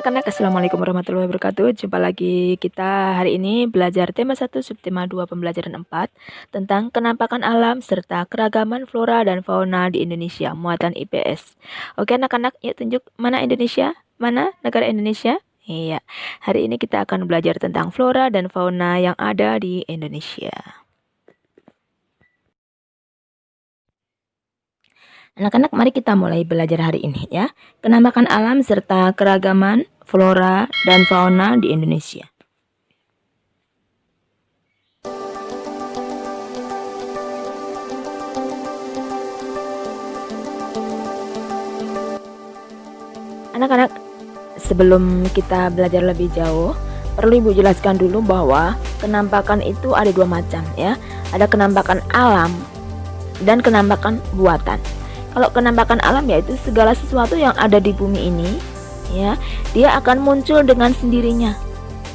Anak-anak, Assalamualaikum warahmatullahi wabarakatuh. Jumpa lagi kita hari ini belajar tema 1, subtema 2, pembelajaran 4 tentang kenampakan alam serta keragaman flora dan fauna di Indonesia, muatan IPS. Oke anak-anak, yuk tunjuk mana Indonesia? Mana negara Indonesia? Iya, hari ini kita akan belajar tentang flora dan fauna yang ada di Indonesia. Anak-anak, mari kita mulai belajar hari ini ya. Kenampakan alam serta keragaman flora dan fauna di Indonesia. Anak-anak, sebelum kita belajar lebih jauh, perlu Ibu jelaskan dulu bahwa kenampakan itu ada dua macam ya. Ada kenampakan alam dan kenampakan buatan. Kalau kenampakan alam yaitu segala sesuatu yang ada di bumi ini ya, dia akan muncul dengan sendirinya.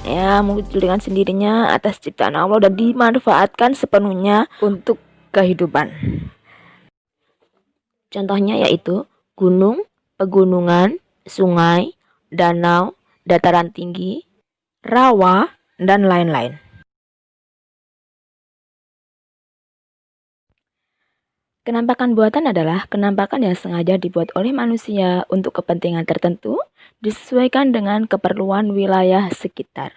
Ya, muncul dengan sendirinya atas ciptaan Allah dan dimanfaatkan sepenuhnya untuk kehidupan. Contohnya yaitu gunung, pegunungan, sungai, danau, dataran tinggi, rawa, dan lain-lain. Kenampakan buatan adalah kenampakan yang sengaja dibuat oleh manusia untuk kepentingan tertentu, disesuaikan dengan keperluan wilayah sekitar.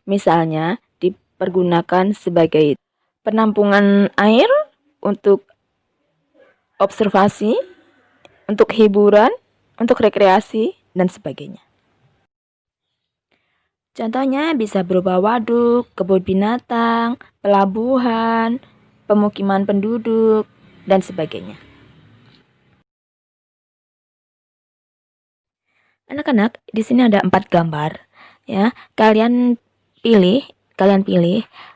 Misalnya, dipergunakan sebagai penampungan air, untuk observasi, untuk hiburan, untuk rekreasi, dan sebagainya. Contohnya bisa berupa waduk, kebun binatang, pelabuhan, pemukiman penduduk, dan sebagainya. Anak-anak, di sini ada 4 gambar ya. Kalian pilih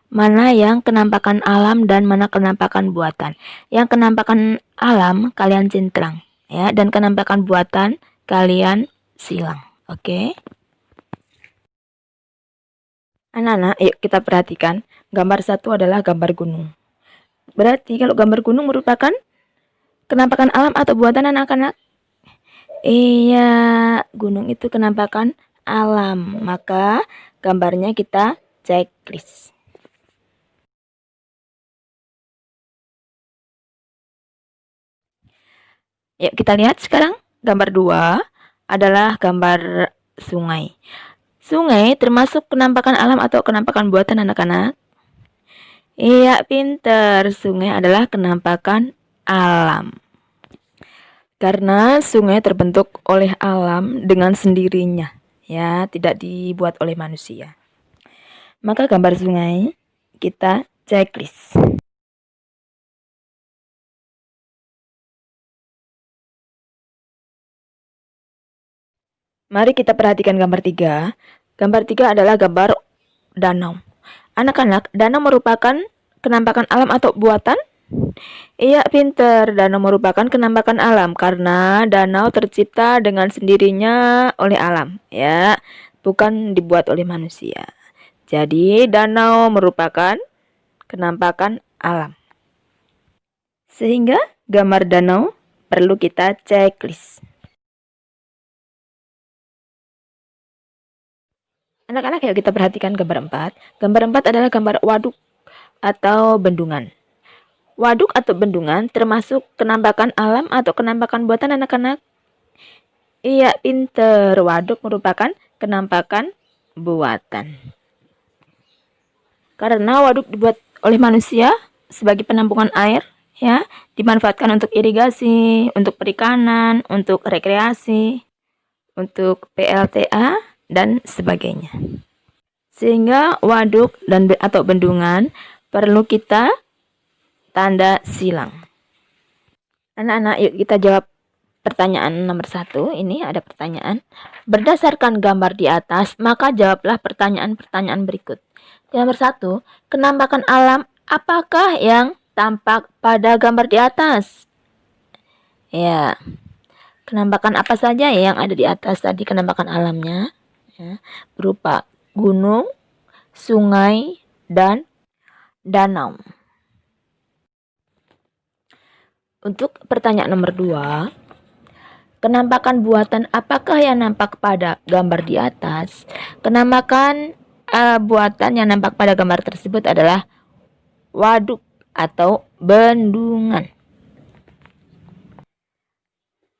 mana yang kenampakan alam dan mana kenampakan buatan. Yang kenampakan alam kalian centang ya, dan kenampakan buatan kalian silang. Oke. Anak-anak, yuk kita perhatikan. Gambar 1 adalah gambar gunung. Berarti kalau gambar gunung merupakan kenampakan alam atau buatan anak-anak? Iya, gunung itu kenampakan alam. Maka gambarnya kita checklist. Yuk kita lihat sekarang. Gambar 2 adalah gambar sungai. Sungai termasuk kenampakan alam atau kenampakan buatan anak-anak? Iya, pinter. Sungai adalah kenampakan alam. Karena sungai terbentuk oleh alam dengan sendirinya, ya, tidak dibuat oleh manusia. Maka gambar sungai kita checklist. Mari kita perhatikan gambar 3. Gambar 3 adalah gambar danau. Anak-anak, danau merupakan kenampakan alam atau buatan? Iya, pinter. Danau merupakan kenampakan alam karena danau tercipta dengan sendirinya oleh alam, ya, bukan dibuat oleh manusia. Jadi, danau merupakan kenampakan alam. Sehingga gambar danau perlu kita checklist. Anak-anak, yuk kita perhatikan gambar 4. Gambar 4 adalah gambar waduk atau bendungan. Waduk atau bendungan termasuk kenampakan alam atau kenampakan buatan anak-anak? Iya, pinter. Waduk merupakan kenampakan buatan. Karena waduk dibuat oleh manusia sebagai penampungan air, ya, dimanfaatkan untuk irigasi, untuk perikanan, untuk rekreasi, untuk PLTA, dan sebagainya. Sehingga waduk dan atau bendungan perlu kita tanda silang. Anak-anak, yuk kita jawab pertanyaan nomor 1. Ini ada pertanyaan. Berdasarkan gambar di atas, maka jawablah pertanyaan-pertanyaan berikut. Nomor 1, kenampakan alam apakah yang tampak pada gambar di atas? Ya, kenampakan apa saja yang ada di atas tadi kenampakan alamnya? Ya, berupa gunung, sungai, dan danau. Untuk pertanyaan nomor 2, Kenampakan buatan apakah yang nampak pada gambar di atas? Kenampakan buatan yang nampak pada gambar tersebut adalah waduk atau bendungan.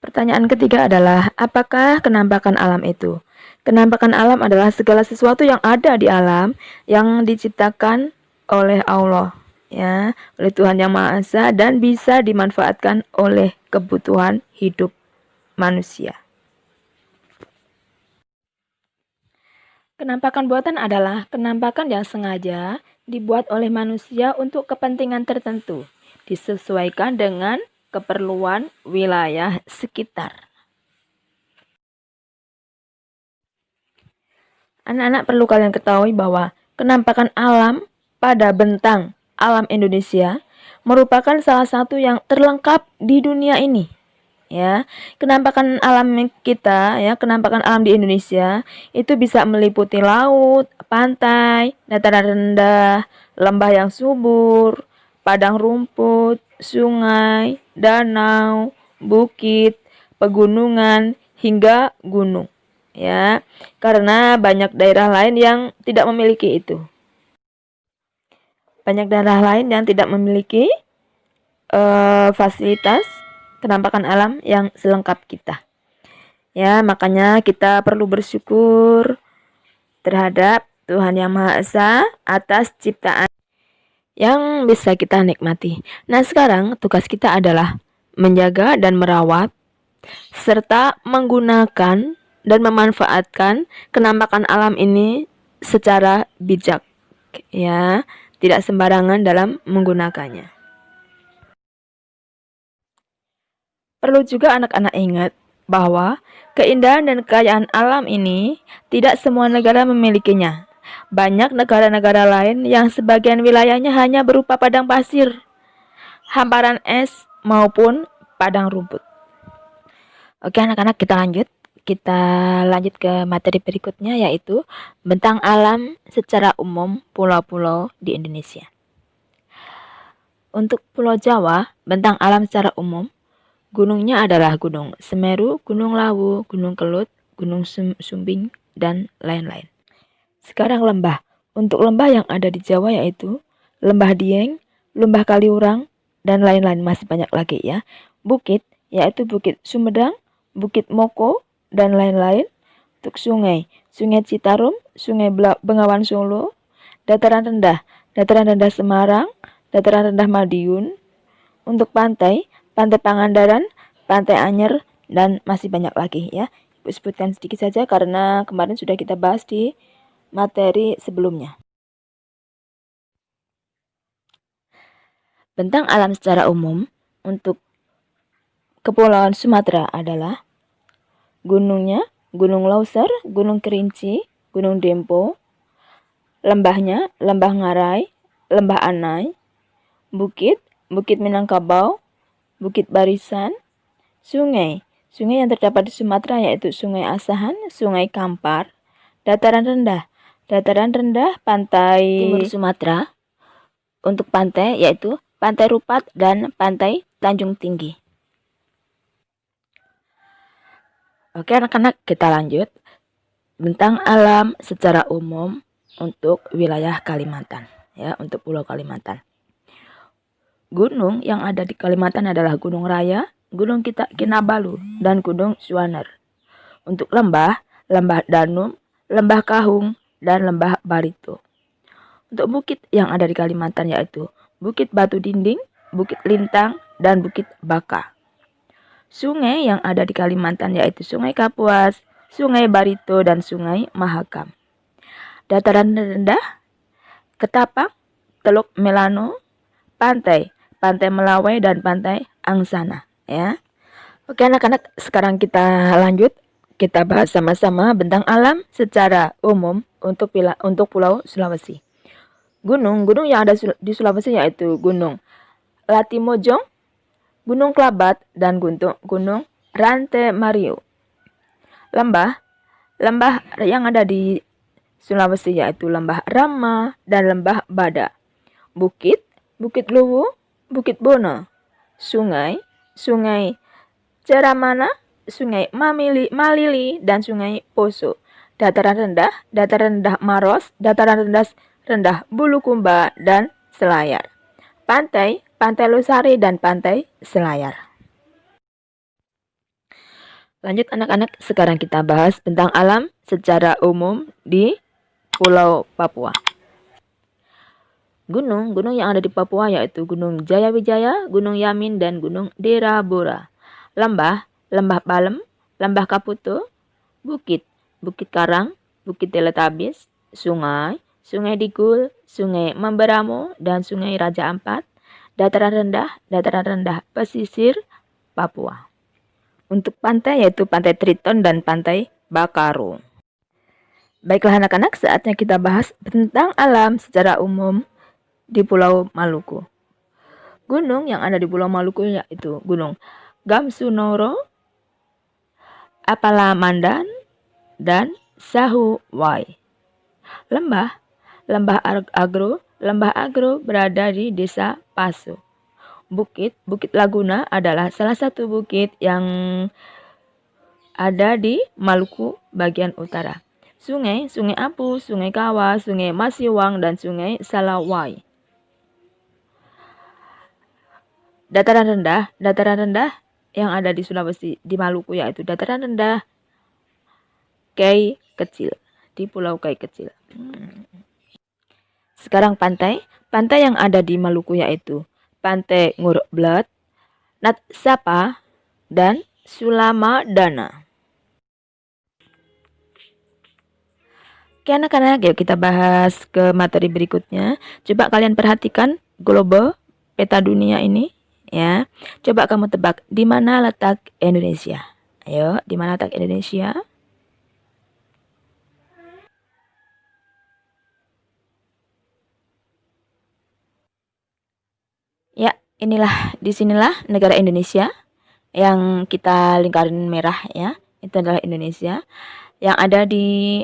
Pertanyaan ketiga adalah, apakah kenampakan alam itu? Kenampakan alam adalah segala sesuatu yang ada di alam yang diciptakan oleh Allah, ya, oleh Tuhan Yang Maha Esa, dan bisa dimanfaatkan oleh kebutuhan hidup manusia. Kenampakan buatan adalah kenampakan yang sengaja dibuat oleh manusia untuk kepentingan tertentu, disesuaikan dengan keperluan wilayah sekitar. Anak-anak perlu kalian ketahui bahwa kenampakan alam pada bentang alam Indonesia merupakan salah satu yang terlengkap di dunia ini. Ya, kenampakan alam kita, ya, kenampakan alam di Indonesia itu bisa meliputi laut, pantai, dataran rendah, lembah yang subur, padang rumput, sungai, danau, bukit, pegunungan, hingga gunung. Ya, karena banyak daerah lain yang tidak memiliki itu. Banyak daerah lain yang tidak memiliki fasilitas kenampakan alam yang selengkap kita. Ya, makanya kita perlu bersyukur terhadap Tuhan Yang Maha Esa atas ciptaan yang bisa kita nikmati. Nah, sekarang tugas kita adalah menjaga dan merawat serta menggunakan dan memanfaatkan kenampakan alam ini secara bijak, ya, tidak sembarangan dalam menggunakannya. Perlu juga anak-anak ingat bahwa keindahan dan kekayaan alam ini tidak semua negara memilikinya. Banyak negara-negara lain yang sebagian wilayahnya hanya berupa padang pasir, hamparan es, maupun padang rumput. Oke anak-anak, kita lanjut ke materi berikutnya, yaitu bentang alam secara umum pulau-pulau di Indonesia. Untuk Pulau Jawa, bentang alam secara umum, gunungnya adalah Gunung Semeru, Gunung Lawu, Gunung Kelut, Gunung Sumbing, dan lain-lain. Sekarang lembah. Untuk lembah yang ada di Jawa yaitu Lembah Dieng, Lembah Kaliurang, dan lain-lain, masih banyak lagi ya. Bukit yaitu Bukit Sumedang, Bukit Moko, dan lain-lain. Untuk sungai, Sungai Citarum, Sungai Bengawan Solo, dataran rendah Semarang, dataran rendah Madiun. Untuk pantai, Pantai Pangandaran, Pantai Anyer, dan masih banyak lagi ya. Ibu sebutkan sedikit saja karena kemarin sudah kita bahas di materi sebelumnya. Bentang alam secara umum untuk Kepulauan Sumatera adalah gunungnya Gunung Leuser, Gunung Kerinci, Gunung Dempo, lembahnya Lembah Ngarai, Lembah Anai, bukit Minangkabau, Bukit Barisan, sungai yang terdapat di Sumatera yaitu Sungai Asahan, Sungai Kampar, dataran rendah pantai timur Sumatera. Untuk pantai yaitu Pantai Rupat dan Pantai Tanjung Tinggi. Oke anak-anak, kita lanjut. Bentang alam secara umum untuk wilayah Kalimantan, ya, untuk Pulau Kalimantan. Gunung yang ada di Kalimantan adalah Gunung Raya, Gunung Kinabalu, dan Gunung Suwaner. Untuk lembah Danum, Lembah Kahung, dan Lembah Barito. Untuk bukit yang ada di Kalimantan yaitu Bukit Batu Dinding, Bukit Lintang, dan Bukit Baka. Sungai yang ada di Kalimantan yaitu Sungai Kapuas, Sungai Barito, dan Sungai Mahakam. Dataran rendah, Ketapang, Teluk Melano, Pantai Melawai, dan Pantai Angsana, ya. Oke anak-anak, sekarang kita lanjut. Kita bahas sama-sama bentang alam secara umum untuk Pulau Sulawesi. Gunung yang ada di Sulawesi yaitu Gunung Latimojong, Gunung Klabat, dan Gunung Rante Mario. Lembah yang ada di Sulawesi yaitu Lembah Rama dan Lembah Bada. Bukit Luwu, Bukit Bono. Sungai Ceramana, Sungai Malili, dan Sungai Poso. Dataran rendah Maros, dataran rendah Bulukumba, dan Selayar. Pantai Losari dan Pantai Selayar. Lanjut anak-anak, sekarang kita bahas tentang alam secara umum di Pulau Papua. Gunung yang ada di Papua yaitu Gunung Jayawijaya, Gunung Yamin, dan Gunung Derabora. Lembah Palem, Lembah Kaputo, Bukit Karang, Bukit Teletabis, Sungai Digul, Sungai Mamberamo, dan Sungai Raja Ampat. Dataran rendah pesisir Papua. Untuk pantai yaitu Pantai Triton dan Pantai Bakaru. Baiklah anak-anak, saatnya kita bahas tentang alam secara umum di Pulau Maluku. Gunung yang ada di Pulau Maluku yaitu Gunung Gamsunoro, Apalamandan, dan Sahuwai. Lembah Agro berada di Desa Paso. Bukit Laguna adalah salah satu bukit yang ada di Maluku bagian utara. Sungai Apu, Sungai Kawa, Sungai Masiwang, dan Sungai Salawai. Dataran rendah yang ada di Sulawesi, di Maluku yaitu dataran rendah Kei Kecil, di Pulau Kei Kecil. Sekarang pantai yang ada di Maluku yaitu Pantai Ngurblet, Natsapa, dan Sulamadana. Oke anak-anak, yuk kita bahas ke materi berikutnya. Coba kalian perhatikan globe peta dunia ini ya. Coba kamu tebak di mana letak Indonesia. Ayo, di mana letak Indonesia? Ya, disinilah negara Indonesia yang kita lingkarin merah ya. Itu adalah Indonesia yang ada di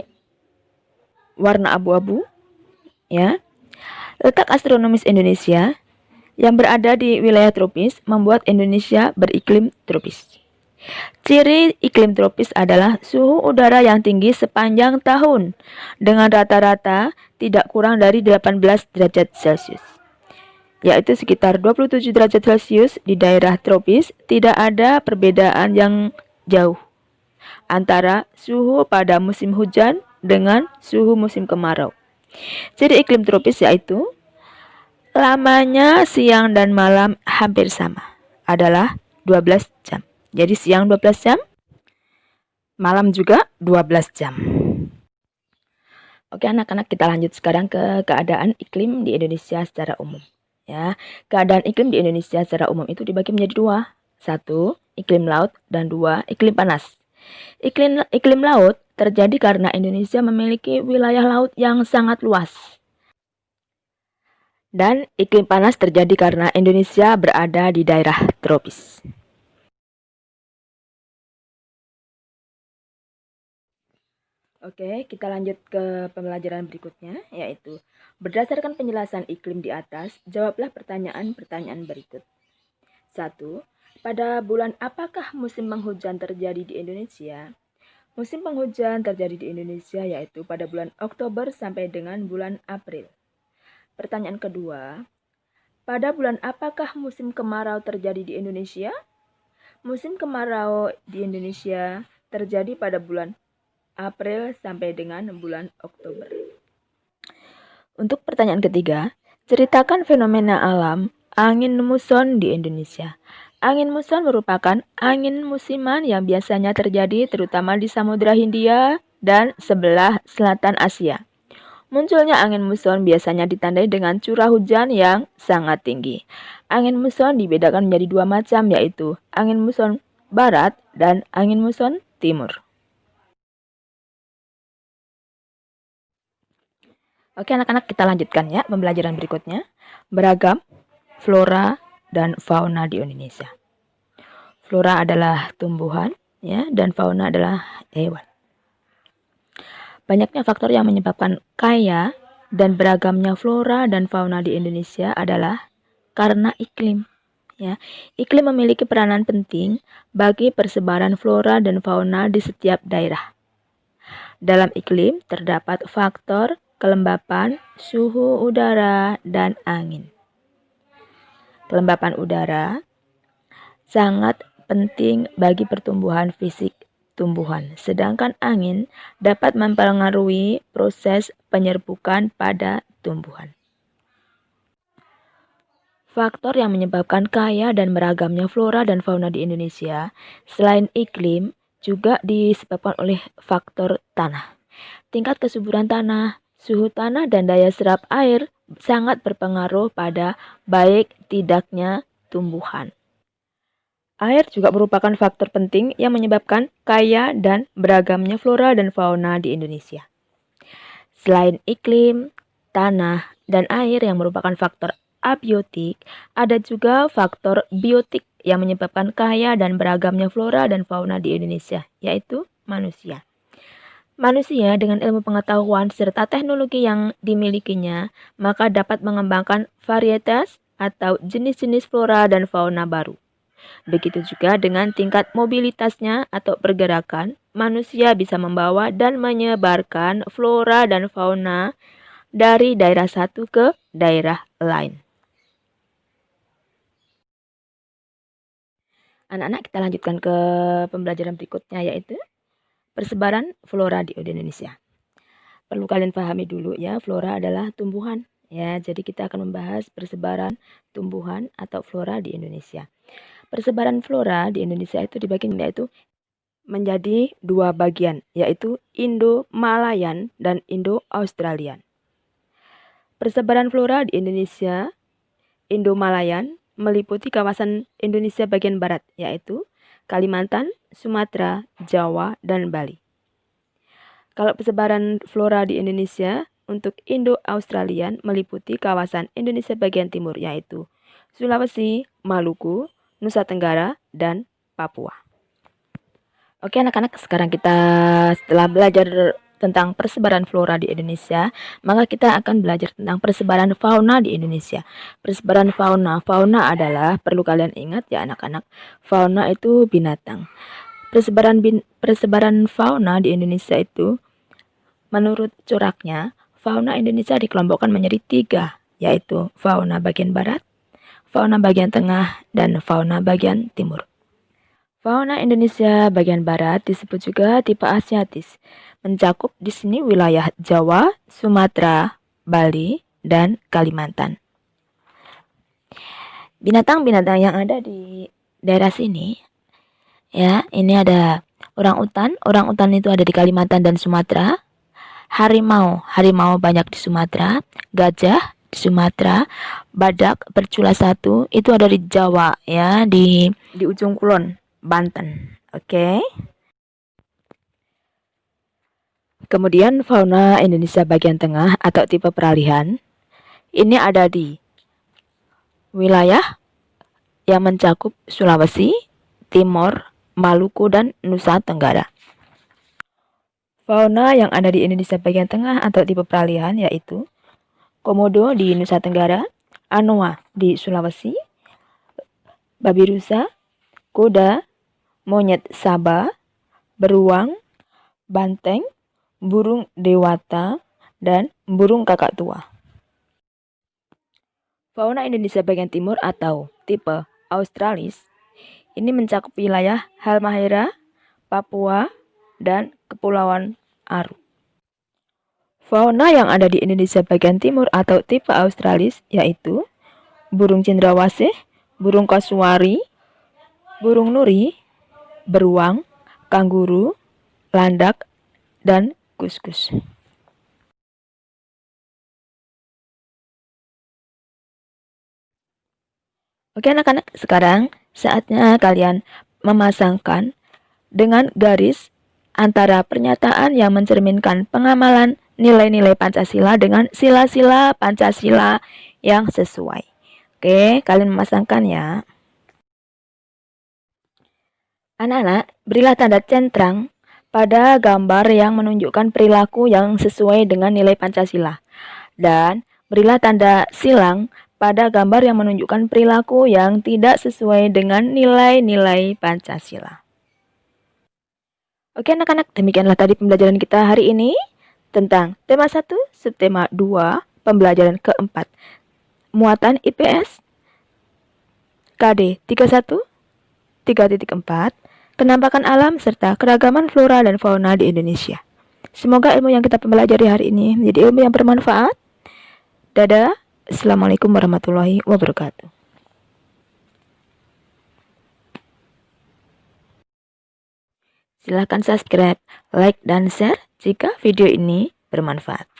warna abu-abu ya. Letak astronomis Indonesia yang berada di wilayah tropis membuat Indonesia beriklim tropis. Ciri iklim tropis adalah suhu udara yang tinggi sepanjang tahun dengan rata-rata tidak kurang dari 18 derajat Celcius. Yaitu sekitar 27 derajat Celcius di daerah tropis. Tidak ada perbedaan yang jauh antara suhu pada musim hujan dengan suhu musim kemarau. Ciri iklim tropis yaitu lamanya siang dan malam hampir sama, adalah 12 jam. Jadi siang 12 jam, malam juga 12 jam. Oke anak-anak, kita lanjut sekarang ke keadaan iklim di Indonesia secara umum. Ya, keadaan iklim di Indonesia secara umum itu dibagi menjadi dua. 1, iklim laut, dan 2, iklim panas. Iklim laut terjadi karena Indonesia memiliki wilayah laut yang sangat luas. Dan iklim panas terjadi karena Indonesia berada di daerah tropis. Oke, kita lanjut ke pembelajaran berikutnya, yaitu berdasarkan penjelasan iklim di atas, jawablah pertanyaan-pertanyaan berikut. 1. Pada bulan apakah musim penghujan terjadi di Indonesia? Musim penghujan terjadi di Indonesia yaitu pada bulan Oktober sampai dengan bulan April. Pertanyaan kedua, pada bulan apakah musim kemarau terjadi di Indonesia? Musim kemarau di Indonesia terjadi pada bulan April sampai dengan bulan Oktober. Untuk pertanyaan ketiga, ceritakan fenomena alam angin muson di Indonesia. Angin muson merupakan angin musiman yang biasanya terjadi terutama di Samudra Hindia dan sebelah selatan Asia. Munculnya angin muson biasanya ditandai dengan curah hujan yang sangat tinggi. Angin muson dibedakan menjadi dua macam, yaitu angin muson barat dan angin muson timur. Oke anak-anak, kita lanjutkan ya pembelajaran berikutnya. Beragam flora dan fauna di Indonesia. Flora adalah tumbuhan ya, dan fauna adalah hewan. Banyaknya faktor yang menyebabkan kaya dan beragamnya flora dan fauna di Indonesia adalah karena iklim ya. Iklim memiliki peranan penting bagi persebaran flora dan fauna di setiap daerah. Dalam iklim terdapat faktor kelembapan, suhu udara, dan angin. Kelembapan udara sangat penting bagi pertumbuhan fisik tumbuhan, sedangkan angin dapat mempengaruhi proses penyerbukan pada tumbuhan. Faktor yang menyebabkan kaya dan beragamnya flora dan fauna di Indonesia, selain iklim, juga disebabkan oleh faktor tanah. Tingkat kesuburan tanah, suhu tanah, dan daya serap air sangat berpengaruh pada baik tidaknya tumbuhan. Air juga merupakan faktor penting yang menyebabkan kaya dan beragamnya flora dan fauna di Indonesia. Selain iklim, tanah, dan air yang merupakan faktor abiotik, ada juga faktor biotik yang menyebabkan kaya dan beragamnya flora dan fauna di Indonesia, yaitu manusia. Manusia dengan ilmu pengetahuan serta teknologi yang dimilikinya, maka dapat mengembangkan varietas atau jenis-jenis flora dan fauna baru. Begitu juga dengan tingkat mobilitasnya atau pergerakan, manusia bisa membawa dan menyebarkan flora dan fauna dari daerah satu ke daerah lain. Anak-anak, kita lanjutkan ke pembelajaran berikutnya, yaitu persebaran flora di Indonesia. Perlu kalian pahami dulu ya, flora adalah tumbuhan. Ya, jadi kita akan membahas persebaran tumbuhan atau flora di Indonesia. Persebaran flora di Indonesia itu dibagi menjadi dua bagian, yaitu Indo-Malayan dan Indo-Australian. Persebaran flora di Indonesia Indo-Malayan meliputi kawasan Indonesia bagian barat, yaitu Kalimantan, Sumatera, Jawa, dan Bali. Kalau persebaran flora di Indonesia untuk Indo-Australian meliputi kawasan Indonesia bagian timur, yaitu Sulawesi, Maluku, Nusa Tenggara, dan Papua. Oke anak-anak, sekarang kita setelah belajar tentang persebaran flora di Indonesia, maka kita akan belajar tentang persebaran fauna di Indonesia. Persebaran fauna adalah, perlu kalian ingat ya anak-anak, fauna itu binatang. Persebaran fauna di Indonesia itu, menurut coraknya, fauna Indonesia dikelompokkan menjadi 3, yaitu fauna bagian barat, fauna bagian tengah, dan fauna bagian timur. Fauna Indonesia bagian barat disebut juga tipe asiatis. Mencakup di sini wilayah Jawa, Sumatera, Bali, dan Kalimantan. Binatang-binatang yang ada di daerah sini, ya, ini ada orangutan. Orangutan itu ada di Kalimantan dan Sumatera. Harimau banyak di Sumatera. Gajah di Sumatera. Badak bercula 1 itu ada di Jawa, ya, di ujung kulon, Banten. Oke. Kemudian fauna Indonesia bagian tengah atau tipe peralihan, ini ada di wilayah yang mencakup Sulawesi, Timor, Maluku, dan Nusa Tenggara. Fauna yang ada di Indonesia bagian tengah atau tipe peralihan yaitu komodo di Nusa Tenggara, anoa di Sulawesi, babi rusa, kuda, monyet Sabah, beruang, banteng, burung dewata, dan burung kakak tua. Fauna Indonesia bagian timur atau tipe Australis ini mencakup wilayah Halmahera, Papua, dan Kepulauan Aru. Fauna yang ada di Indonesia bagian timur atau tipe Australis yaitu burung cendrawasih, burung kasuari, burung nuri, beruang, kanguru, landak, dan kuskus. Oke anak-anak, sekarang saatnya kalian memasangkan dengan garis antara pernyataan yang mencerminkan pengamalan nilai-nilai Pancasila dengan sila-sila Pancasila yang sesuai. Oke, kalian memasangkan ya. Anak-anak, berilah tanda centang pada gambar yang menunjukkan perilaku yang sesuai dengan nilai Pancasila. Dan berilah tanda silang pada gambar yang menunjukkan perilaku yang tidak sesuai dengan nilai-nilai Pancasila. Oke anak-anak, demikianlah tadi pembelajaran kita hari ini tentang tema 1, subtema 2, pembelajaran keempat. Muatan IPS KD 31 3.4, penampakan alam serta keragaman flora dan fauna di Indonesia. Semoga ilmu yang kita pelajari hari ini menjadi ilmu yang bermanfaat. Dadah, Assalamualaikum warahmatullahi wabarakatuh. Silahkan subscribe, like, dan share jika video ini bermanfaat.